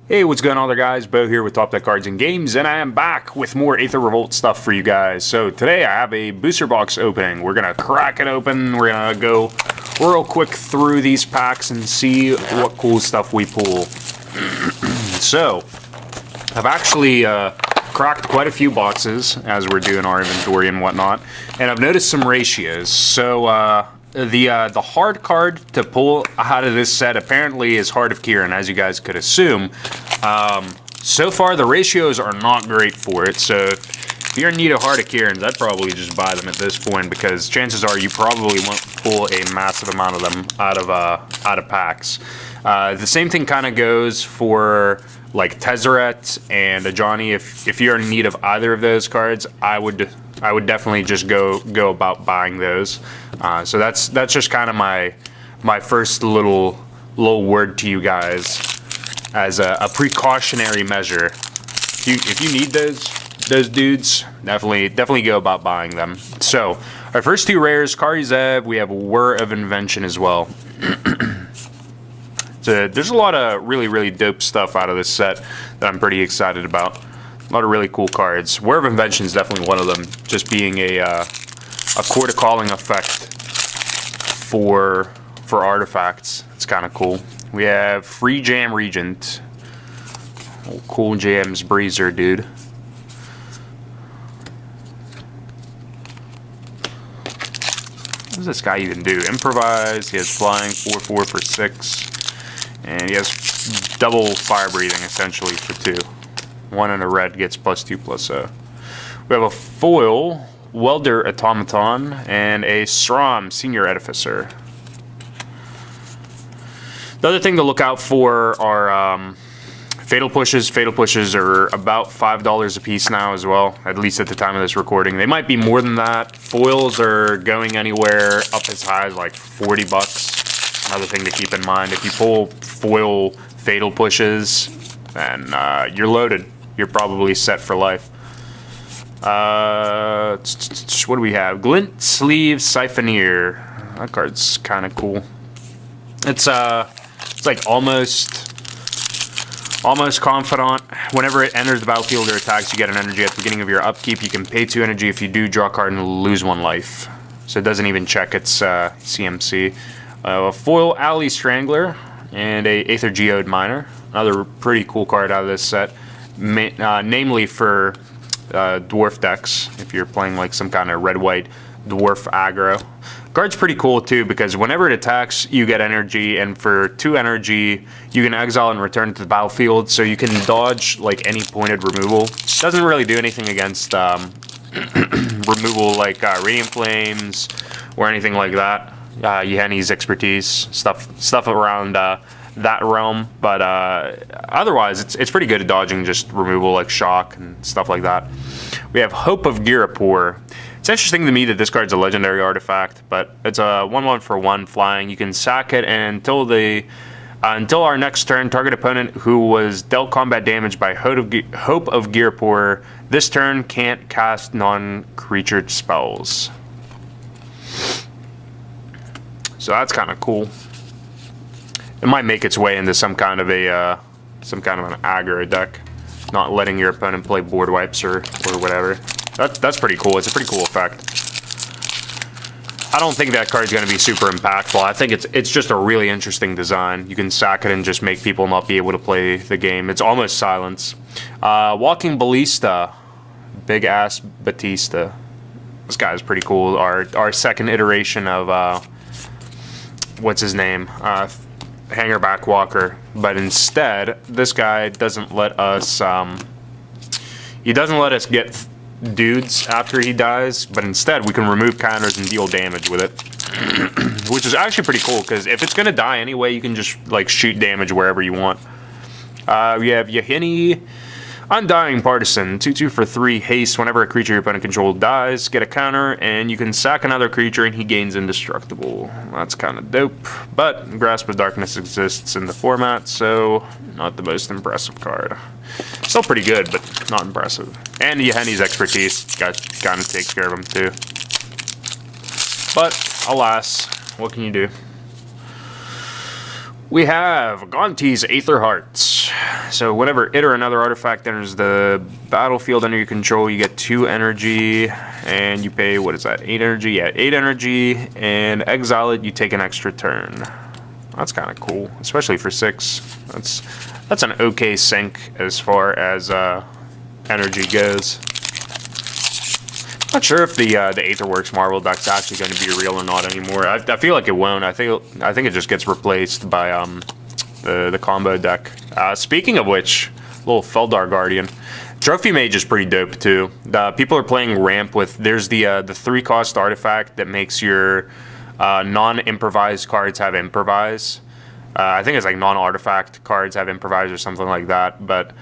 Hey, what's going on there, guys? Bo here with Top Deck Cards and Games, and I am back with more Aether Revolt stuff for you guys. So today I have a booster box opening. We're going to crack it open. We're going to go real quick through these packs and see what cool stuff we pull. So, I've actually cracked quite a few boxes as we're doing our inventory and whatnot, and I've noticed some ratios. So, the hard card to pull out of this set apparently is Heart of Kiran, as you guys could assume. So far the ratios are not great for it, so if you're in need of Heart of Kirans, I'd probably just buy them at this point, because chances are you probably won't pull a massive amount of them out of packs. The same thing kind of goes for like Tezzeret and Ajani. If you're in need of either of those cards, I would definitely just go about buying those. So that's just kind of my first little word to you guys as a precautionary measure. If you need those dudes, definitely go about buying them. So our first two rares, Kari Zev, we have Whir of Invention as well. So there's a lot of really dope stuff out of this set that I'm pretty excited about. A lot of really cool cards. Whir of Invention is definitely one of them, just being a Court of Calling effect for artifacts. It's kind of cool. We have Free Jam Regent. Oh, cool Jams Breezer, dude. What does this guy even do? Improvise. He has flying 4/4 for 6. And he has double fire breathing essentially for 2. 1 and a red gets +2/+0. We have a foil Welder Automaton and a Srom Senior Edificer. The other thing to look out for are Fatal Pushes. Fatal Pushes are about $5 a piece now as well, at least at the time of this recording. They might be more than that. Foils are going anywhere up as high as like 40 bucks. Another thing to keep in mind, if you pull foil Fatal Pushes, then you're loaded. You're probably set for life. What do we have? Glint Sleeve Siphoneer. That card's kind of cool. It's like almost Confidant. Whenever it enters the battlefield or attacks, you get an energy at the beginning of your upkeep. You can pay 2 energy. If you do, draw a card and lose 1 life. So it doesn't even check its CMC. A foil Alley Strangler and a Aether Geode Miner. Another pretty cool card out of this set, namely for dwarf decks, if you're playing like some kind of red-white dwarf aggro. Card's pretty cool too, because whenever it attacks, you get energy, and for 2 energy, you can exile and return to the battlefield, so you can dodge like any pointed removal. Doesn't really do anything against removal like Radiant Flames or anything like that. Yeheni's expertise, stuff around that realm, but otherwise it's pretty good at dodging just removal like shock and stuff like that. We have Hope of Girapur. It's interesting to me that this card's a legendary artifact, but it's a 1/1 for 1 flying. You can sack it, and until our next turn, target opponent who was dealt combat damage by Hope of Girapur this turn can't cast non-creature spells. So that's kind of cool. It might make its way into some kind of an aggro deck, not letting your opponent play board wipes or whatever. That's pretty cool. It's a pretty cool effect. I don't think that card's going to be super impactful. I think it's just a really interesting design. You can sack it and just make people not be able to play the game. It's almost silence. Walking Ballista, big ass Batista. This guy's pretty cool. Our second iteration of what's his name? Hangerback Walker. But instead, this guy doesn't let us get dudes after he dies, but instead we can remove counters and deal damage with it. Which is actually pretty cool, because if it's gonna die anyway, you can just like shoot damage wherever you want. We have Yeheni Undying Partisan, 2/2 for 3 haste. Whenever a creature your opponent controls dies, get a counter, and you can sack another creature and he gains indestructible. That's kind of dope, but Grasp of Darkness exists in the format, so not the most impressive card. Still pretty good, but not impressive. And Yeheni's expertise kind of takes care of him too. But alas, what can you do? We have Gonti's Aether Hearts. So whenever it or another artifact enters the battlefield under your control, you get 2 energy, and you pay, what is that, 8 energy? Yeah, 8 energy, and exile it, you take an extra turn. That's kind of cool, especially for 6. That's an okay sink as far as energy goes. Not sure if the Aetherworks Marvel deck's actually going to be real or not anymore. I feel like it won't. I think it just gets replaced by the combo deck. Speaking of which, little Feldar Guardian. Trophy Mage is pretty dope too. People are playing ramp with. There's the 3-cost artifact that makes your non-improvised cards have improvise. I think it's like non-artifact cards have improvise or something like that. But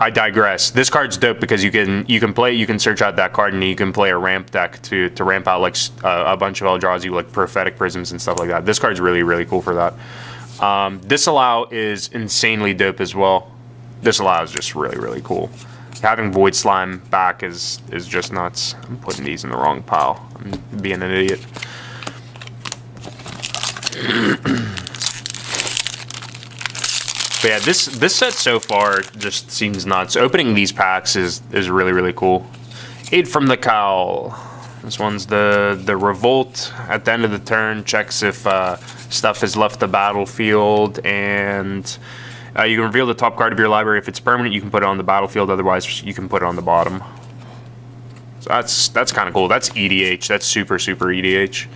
I digress. This card's dope because you can search out that card and you can play a ramp deck to ramp out like a bunch of Eldrazi, like prophetic prisms and stuff like that. This card's really, really cool for that. Disallow is insanely dope as well. Disallow is just really, really cool. Having Void Slime back is just nuts. I'm putting these in the wrong pile. I'm being an idiot. But yeah, this set so far just seems nuts. Opening these packs is really, really cool. Aid from the Cowl. This one's the Revolt. At the end of the turn, checks if stuff has left the battlefield, and you can reveal the top card of your library. If it's permanent, you can put it on the battlefield. Otherwise, you can put it on the bottom. So that's kind of cool. That's EDH. That's super, super EDH.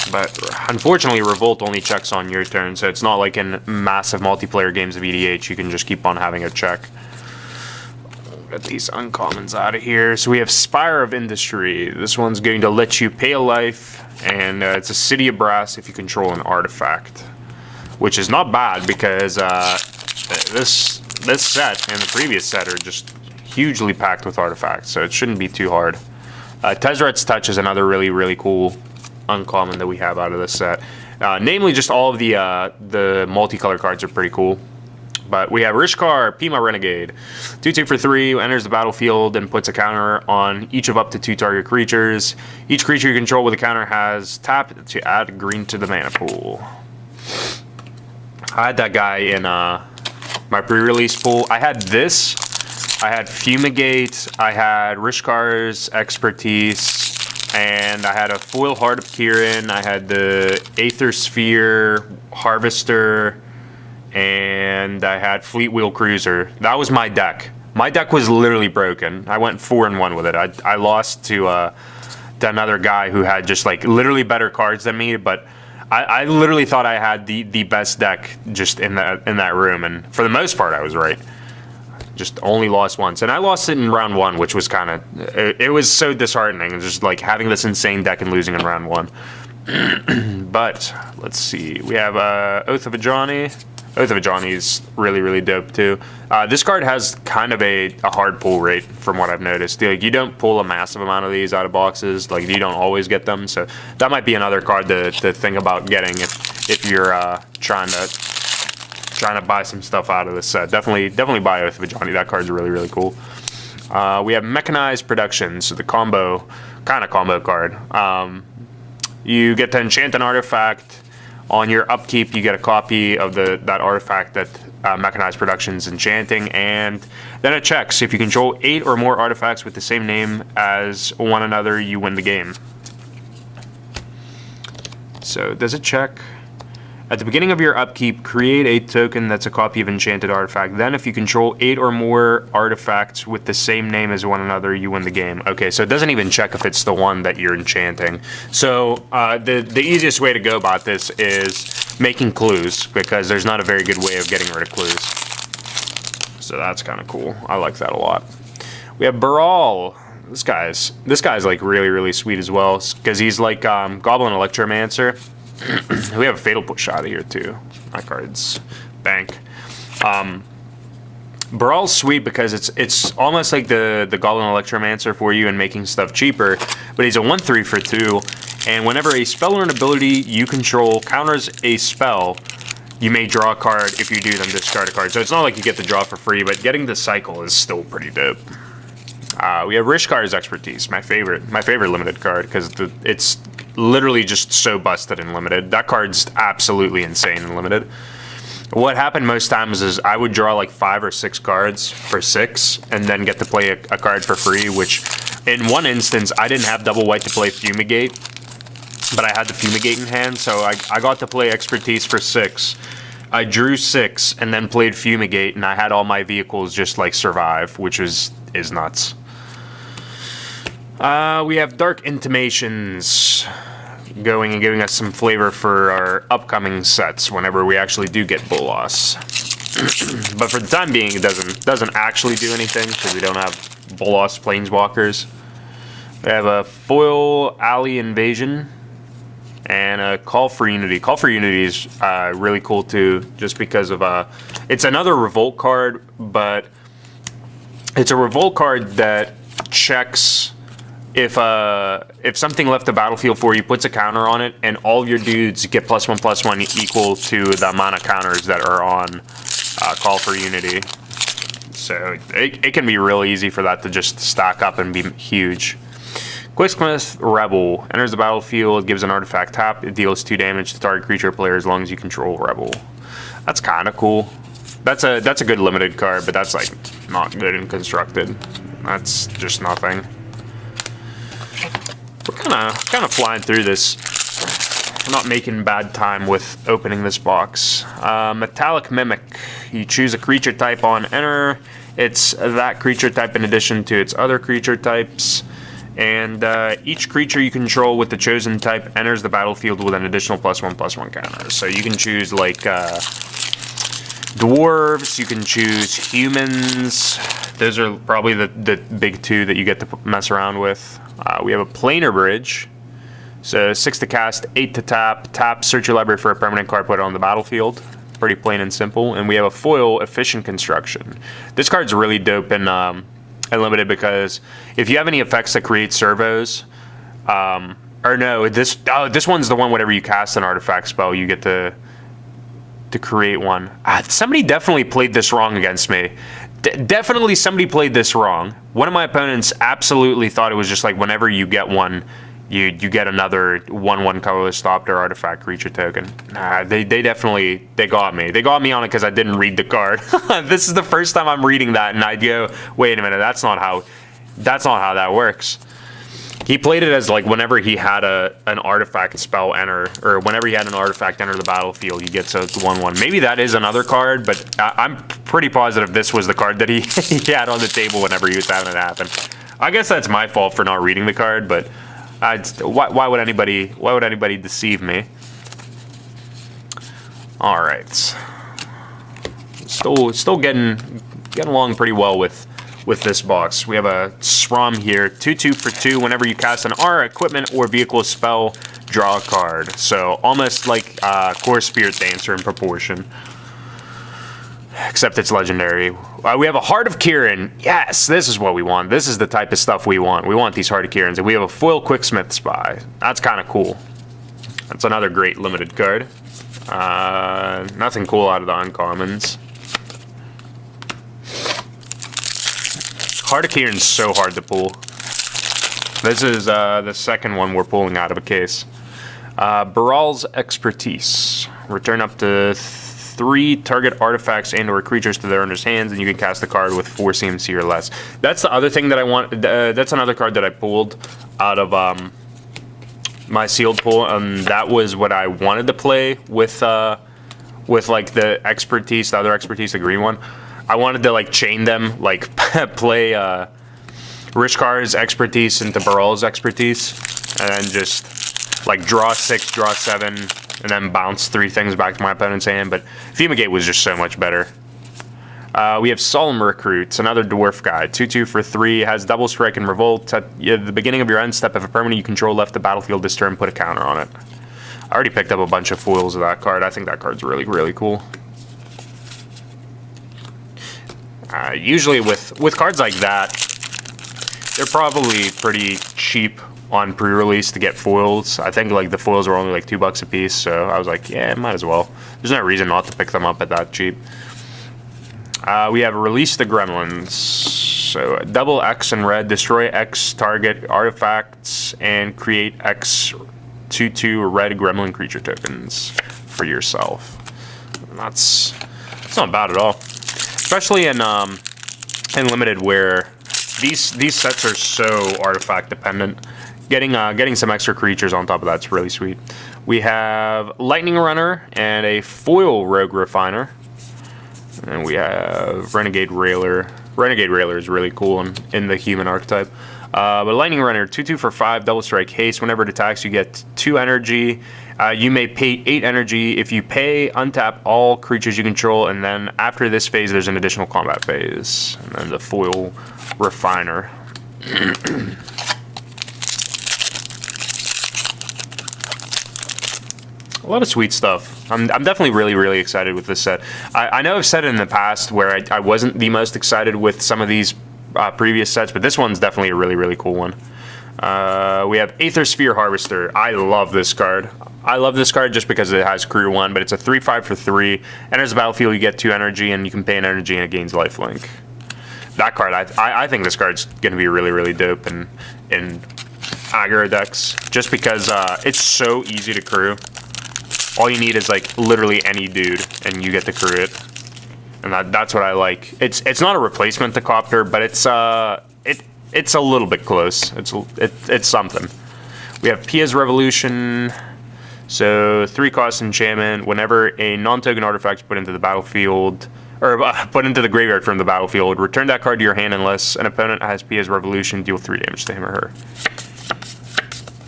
But unfortunately, Revolt only checks on your turn, so it's not like in massive multiplayer games of EDH, you can just keep on having a check. Get these uncommons out of here. So we have Spire of Industry. This one's going to let you pay a life, and it's a City of Brass if you control an artifact. Which is not bad, because this set and the previous set are just hugely packed with artifacts, so it shouldn't be too hard. Tezzret's Touch is another really, really cool uncommon that we have out of this set. Namely, just all of the multicolor cards are pretty cool. But we have Rishkar, Pima Renegade. 2/2 for 3, enters the battlefield and puts a counter on each of up to 2 target creatures. Each creature you control with a counter has tap to add green to the mana pool. I had that guy in my pre-release pool. I had this. I had Fumigate. I had Rishkar's Expertise. And I had a foil Heart of Kirin, I had the Aether Sphere, Harvester, and I had Fleet Wheel Cruiser. That was my deck. My deck was literally broken. I went 4-1 with it. I lost to another guy who had just like literally better cards than me, but I literally thought I had the best deck just in that room, and for the most part I was right. Just only lost once, and I lost it in round 1, which was kind of, it was so disheartening, just like having this insane deck and losing in round 1. But let's see, we have Oath of Ajani. Oath of Ajani is really, really dope too. This card has kind of a hard pull rate from what I've noticed. Like, you don't pull a massive amount of these out of boxes, like you don't always get them, so that might be another card to think about getting if you're trying to buy some stuff out of this set. Definitely buy Oath of Ajani. That card's really, really cool. We have Mechanized Production, so the combo card. You get to enchant an artifact. On your upkeep, you get a copy of that artifact that Mechanized Production's enchanting, and then it checks. If you control 8 or more artifacts with the same name as one another, you win the game. So does it check? At the beginning of your upkeep, create a token that's a copy of enchanted artifact. Then if you control 8 or more artifacts with the same name as one another, you win the game. Okay, so it doesn't even check if it's the one that you're enchanting. So the easiest way to go about this is making clues, because there's not a very good way of getting rid of clues. So that's kind of cool. I like that a lot. We have Baral. This guy's like really, really sweet as well, because he's like Goblin Electromancer. We have a Fatal Push out of here too. My card's bank. Baral's sweet because it's almost like the Goblin Electromancer for you and making stuff cheaper, but he's a 1/3 for 2, and whenever a spell or an ability you control counters a spell, you may draw a card. If you do, then discard a card. So it's not like you get the draw for free, but getting the cycle is still pretty dope. We have Rishkar's Expertise, my favorite limited card, because literally just so busted in limited. That card's absolutely insane in limited. What happened most times is I would draw like 5 or 6 cards for 6 and then get to play a card for free, which in one instance I didn't have double white to play Fumigate, but I had the Fumigate in hand, so I got to play Expertise for 6. I drew 6 and then played Fumigate, and I had all my vehicles just like survive, which is nuts. We have Dark Intimations going and giving us some flavor for our upcoming sets whenever we actually do get Bolas. But for the time being, it doesn't actually do anything because we don't have Bolas Planeswalkers. We have a foil Alley Invasion and a Call for Unity. Call for Unity is really cool too, just because of it's another Revolt card, but it's a Revolt card that checks if something left the battlefield for you, puts a counter on it, and all of your dudes get +1/+1 equal to the amount of counters that are on Call for Unity. So it can be real easy for that to just stack up and be huge. Quicksmith Rebel enters the battlefield, gives an artifact tap, it deals 2 damage to target creature or player as long as you control Rebel. That's kind of cool. That's a good limited card, but that's like not good in constructed. That's just nothing. We're kind of flying through this. We're not making bad time with opening this box. Metallic Mimic. You choose a creature type on enter. It's that creature type in addition to its other creature types. And each creature you control with the chosen type enters the battlefield with an additional +1/+1 counter. So you can choose like dwarves, you can choose humans. Those are probably the big 2 that you get to mess around with. We have a Planar Bridge. So 6 to cast, 8 to tap. Tap, search your library for a permanent card, put it on the battlefield. Pretty plain and simple. And we have a foil Efficient Construction. This card's really dope in limited because if you have any effects that create servos, or no, this one's the one whenever you cast an artifact spell, you get to create one. Somebody definitely played this wrong against me. Definitely somebody played this wrong. One of my opponents absolutely thought it was just like whenever you get one, you get another 1/1 colorless stopped or artifact creature token. Nah, they definitely got me. They got me on it because I didn't read the card. This is the first time I'm reading that, and I'd go, wait a minute, that's not how that works. He played it as like whenever he had an artifact spell enter, or whenever he had an artifact enter the battlefield, you get to 1/1. Maybe that is another card, but I'm pretty positive this was the card that he had on the table whenever he was having it happen. I guess that's my fault for not reading the card, but why would anybody deceive me? All right, still getting along pretty well with this box. We have a Srom here, 2/2 for 2. Whenever you cast an R, equipment, or vehicle spell, draw a card. So almost like Core Spirit Dancer in proportion, except it's legendary. We have a Heart of Kirin. Yes, this is what we want. This is the type of stuff we want. We want these Heart of Kirins. And we have a foil Quicksmith Spy. That's kind of cool. That's another great limited card. Nothing cool out of the uncommons. Heart of Kirin's so hard to pull. This is the second one we're pulling out of a case. Baral's Expertise. Return up to 3 target artifacts and or creatures to their owner's hands, and you can cast the card with 4 CMC or less. That's the other thing that I want. That's another card that I pulled out of my sealed pull, and that was what I wanted to play with like the Expertise, the other Expertise, the green one. I wanted to like chain them, like play Rishkar's Expertise into Baral's Expertise, and then just like draw 6, draw 7, and then bounce 3 things back to my opponent's hand. But Fumigate was just so much better. We have Solemn Recruits, another dwarf guy, 2/2 for 3, has double strike and revolt. At the beginning of your end step, if a permanent you control left the battlefield this turn, put a counter on it. I already picked up a bunch of foils of that card. I think that card's really, really cool. Usually with cards like that, they're probably pretty cheap on pre-release to get foils. I think like the foils were only like $2 a piece, so I was like, yeah, might as well. There's no reason not to pick them up at that cheap. We have Release the Gremlins. So double X in red, destroy X target artifacts and create X 2/2 red gremlin creature tokens for yourself. That's not bad at all, especially in limited where these sets are so artifact dependent. Getting some extra creatures on top of that's really sweet. We have Lightning Runner and a foil Rogue Refiner. And we have Renegade Railer. Renegade Railer is really cool in the human archetype. But Lightning Runner, 2/2 for 5, double strike haste. Whenever it attacks, you get 2 energy. You may pay 8 energy. If you pay, untap all creatures you control, and then after this phase, there's an additional combat phase. And then the foil Refiner. A lot of sweet stuff. I'm definitely really excited with this set. I know I've said it in the past where I wasn't the most excited with some of these previous sets, but this one's definitely a really cool one. We have Aether Sphere Harvester. I love this card. I love this card just because it has Career 1, but it's a 3/5 for 3. Enters the battlefield, you get 2 energy, and you can pay an energy and it gains lifelink. That card, I think this card's going to be really dope in aggro decks, just because it's so easy to crew. All you need is like literally any dude, and you get to crew it, and that's what I like. It's not a replacement to Copter, but it's a little bit close. It's something. We have Pia's Revolution. So 3-cost enchantment. Whenever a non-token artifact is put into the battlefield, or put into the graveyard from the battlefield, return that card to your hand unless an opponent has Pia's Revolution. Deal 3 damage to him or her.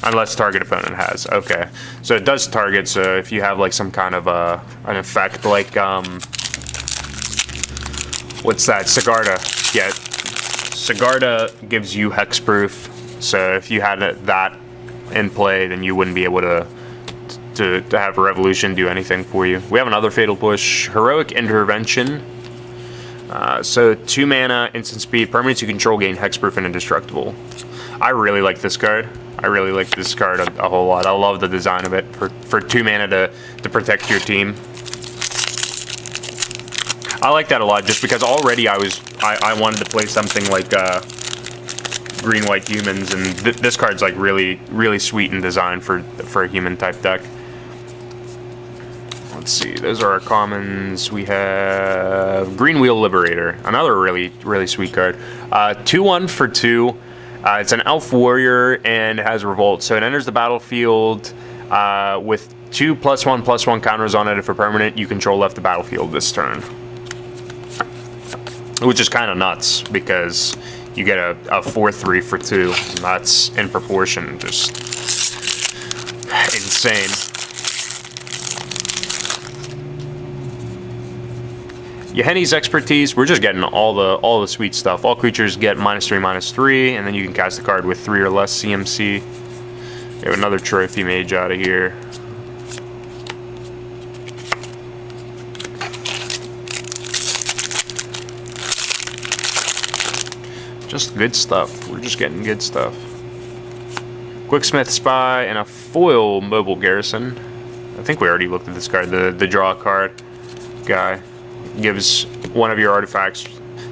Unless target opponent has. Okay. So it does target, so if you have like some kind of an effect like what's that? Sigarda. Yeah. Sigarda gives you hexproof. So if you had that in play, then you wouldn't be able to have a Revolution do anything for you. We have another Fatal Push. Heroic Intervention. So 2 mana, instant speed, permanents you control gain hexproof and indestructible. I really like this card. I really like this card a whole lot. I love the design of it for 2 mana to protect your team. I like that a lot just because already I wanted to play something like green-white humans, and this card's like really sweet in design for a human type deck. Let's see, those are our commons. We have Green Wheel Liberator, another really sweet card. 2/1 for 2. It's an elf warrior and it has Revolt. So it enters the battlefield with 2 +1/+1 counters on it. If a permanent you control left the battlefield this turn. Which is kind of nuts because you get a 4/3 for 2. And that's in proportion, just insane. Yahenni's Expertise, we're just getting all the sweet stuff. All creatures get -3/-3, and then you can cast the card with 3 or less CMC. We have another Trophy Mage out of here. Just good stuff. We're just getting good stuff. Quicksmith Spy and a foil Mobile Garrison. I think we already looked at this card. The draw card guy gives one of your artifacts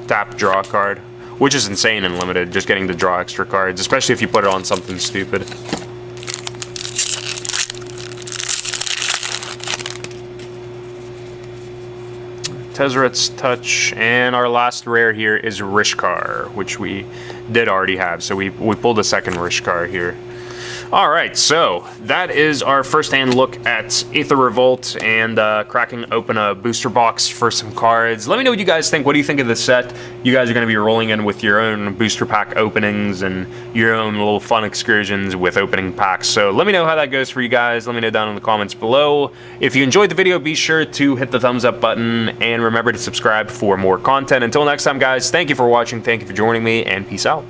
tap draw card, which is insane in limited, just getting to draw extra cards, especially if you put it on something stupid. Tezzeret's Touch, and our last rare here is Rishkar, which we did already have, so we pulled a second Rishkar here. Alright, so that is our first-hand look at Aether Revolt and cracking open a booster box for some cards. Let me know what you guys think. What do you think of this set? You guys are going to be rolling in with your own booster pack openings and your own little fun excursions with opening packs. So let me know how that goes for you guys. Let me know down in the comments below. If you enjoyed the video, be sure to hit the thumbs up button and remember to subscribe for more content. Until next time, guys, thank you for watching, thank you for joining me, and peace out.